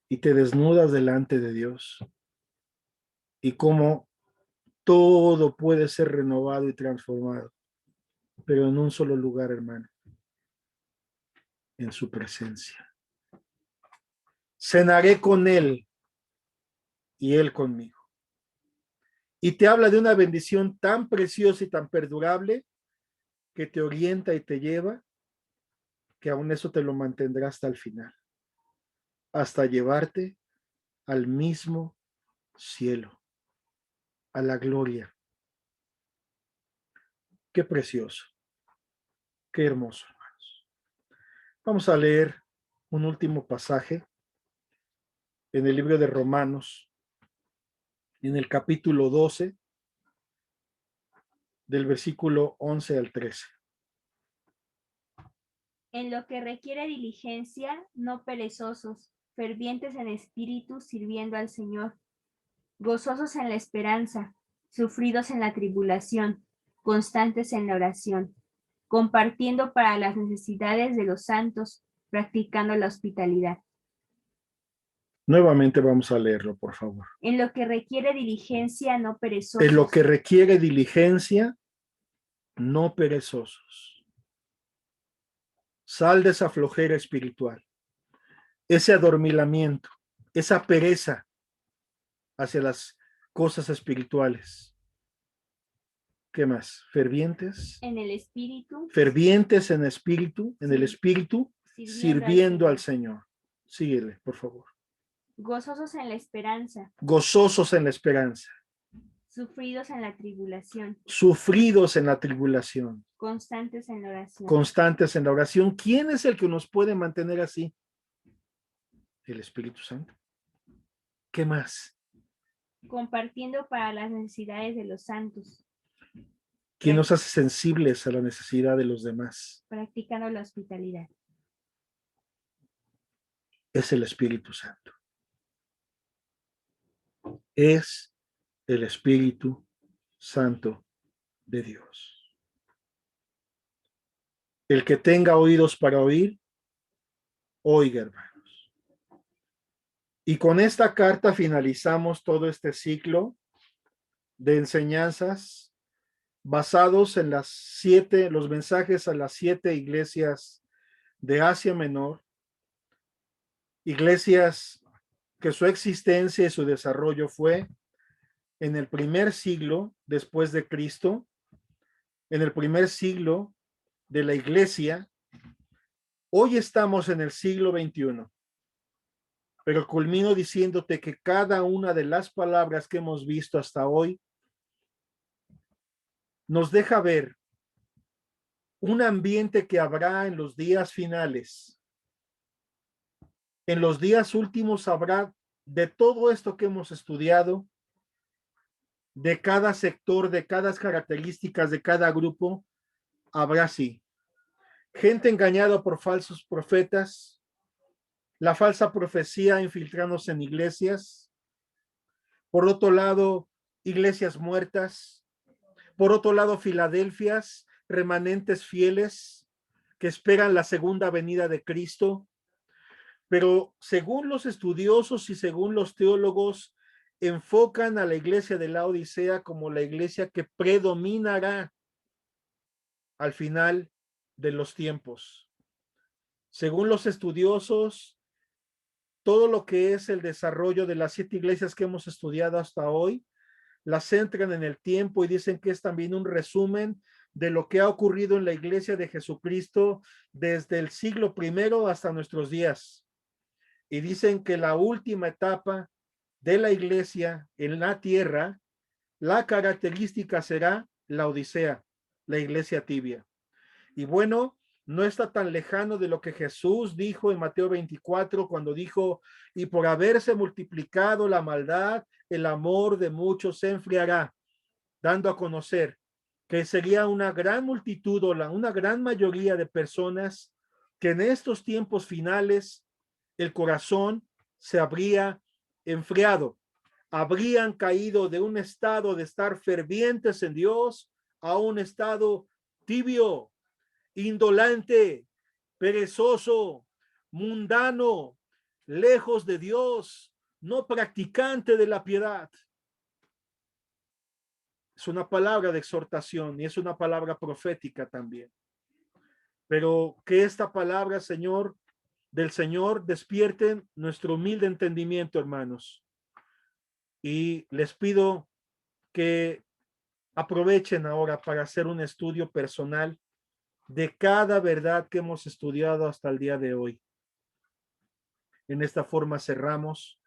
A: y te desnudas delante de Dios, y cómo todo puede ser renovado y transformado, pero en un solo lugar, hermano, en su presencia. Cenaré con él y él conmigo. Y te habla de una bendición tan preciosa y tan perdurable que te orienta y te lleva, que aún eso te lo mantendrá hasta el final, hasta llevarte al mismo cielo, a la gloria, Qué precioso, qué hermoso, hermanos. Vamos a leer un último pasaje en el libro de Romanos, en el capítulo 12, del versículo 11 al 13.
B: En lo que requiere diligencia, no perezosos, fervientes en espíritu, sirviendo al Señor, gozosos en la esperanza, sufridos en la tribulación, constantes en la oración, compartiendo para las necesidades de los santos, practicando la hospitalidad.
A: Nuevamente vamos a leerlo, por favor.
B: En lo que requiere diligencia, no perezosos.
A: En lo que requiere diligencia, no perezosos. Sal de esa flojera espiritual, ese adormilamiento, esa pereza hacia las cosas espirituales. ¿Qué más? Fervientes.
B: En el espíritu.
A: Fervientes en espíritu, en
B: Sí.
A: el espíritu, sirviendo al Señor. Síguele, por favor.
B: Gozosos en la esperanza.
A: Gozosos en la esperanza.
B: Sufridos en la tribulación.
A: Sufridos en la tribulación.
B: Constantes en la oración.
A: Constantes en la oración. ¿Quién es el que nos puede mantener así? El Espíritu Santo. ¿Qué más?
B: Compartiendo para las necesidades de los santos.
A: ¿Quién nos hace sensibles a la necesidad de los demás?
B: Practicando la hospitalidad.
A: Es el Espíritu Santo. Es el Espíritu Santo de Dios. El que tenga oídos para oír, oiga, hermanos. Y con esta carta finalizamos todo este ciclo de enseñanzas basados en los mensajes a las 7 iglesias de Asia Menor, iglesias que su existencia y su desarrollo fue en el primer siglo después de Cristo, en el primer siglo de la iglesia. Hoy estamos en el siglo XXI, pero culmino diciéndote que cada una de las palabras que hemos visto hasta hoy nos deja ver un ambiente que habrá en los días finales. En los días últimos habrá de todo esto que hemos estudiado, de cada sector, de cada características, de cada grupo, habrá sí. Gente engañada por falsos profetas, la falsa profecía infiltrándose en iglesias. Por otro lado, iglesias muertas. Por otro lado, Filadelfias, remanentes fieles que esperan la segunda venida de Cristo. Pero según los estudiosos y según los teólogos, enfocan a la iglesia de la Odisea como la iglesia que predominará al final de los tiempos. Según los estudiosos, todo lo que es el desarrollo de las 7 iglesias que hemos estudiado hasta hoy, las centran en el tiempo y dicen que es también un resumen de lo que ha ocurrido en la iglesia de Jesucristo desde el siglo I hasta nuestros días. Y dicen que la última etapa de la iglesia en la tierra, la característica será la Odisea, la iglesia tibia. Y bueno, no está tan lejano de lo que Jesús dijo en Mateo 24, cuando dijo, y por haberse multiplicado la maldad, el amor de muchos se enfriará, dando a conocer que sería una gran multitud o una gran mayoría de personas que en estos tiempos finales el corazón se habría enfriado, habrían caído de un estado de estar fervientes en Dios a un estado tibio, indolente, perezoso, mundano, lejos de Dios, no practicante de la piedad. Es una palabra de exhortación y es una palabra profética también. Pero que esta palabra, Señor, del Señor despierte nuestro humilde entendimiento, hermanos. Y les pido que aprovechen ahora para hacer un estudio personal de cada verdad que hemos estudiado hasta el día de hoy. En esta forma cerramos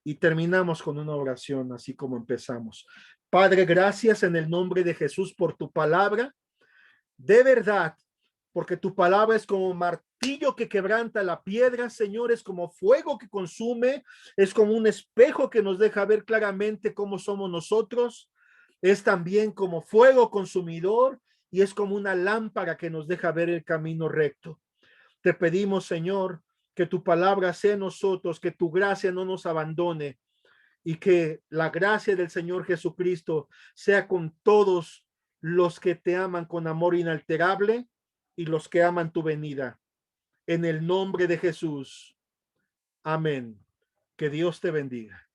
A: y terminamos con una oración, así como empezamos. Padre, gracias en el nombre de Jesús por tu palabra. De verdad, porque tu palabra es como martillo que quebranta la piedra, Señor, es como fuego que consume, es como un espejo que nos deja ver claramente cómo somos nosotros, es también como fuego consumidor y es como una lámpara que nos deja ver el camino recto. Te pedimos, Señor, que tu palabra sea en nosotros, que tu gracia no nos abandone y que la gracia del Señor Jesucristo sea con todos los que te aman con amor inalterable y los que aman tu venida. En el nombre de Jesús. Amén. Que Dios te bendiga.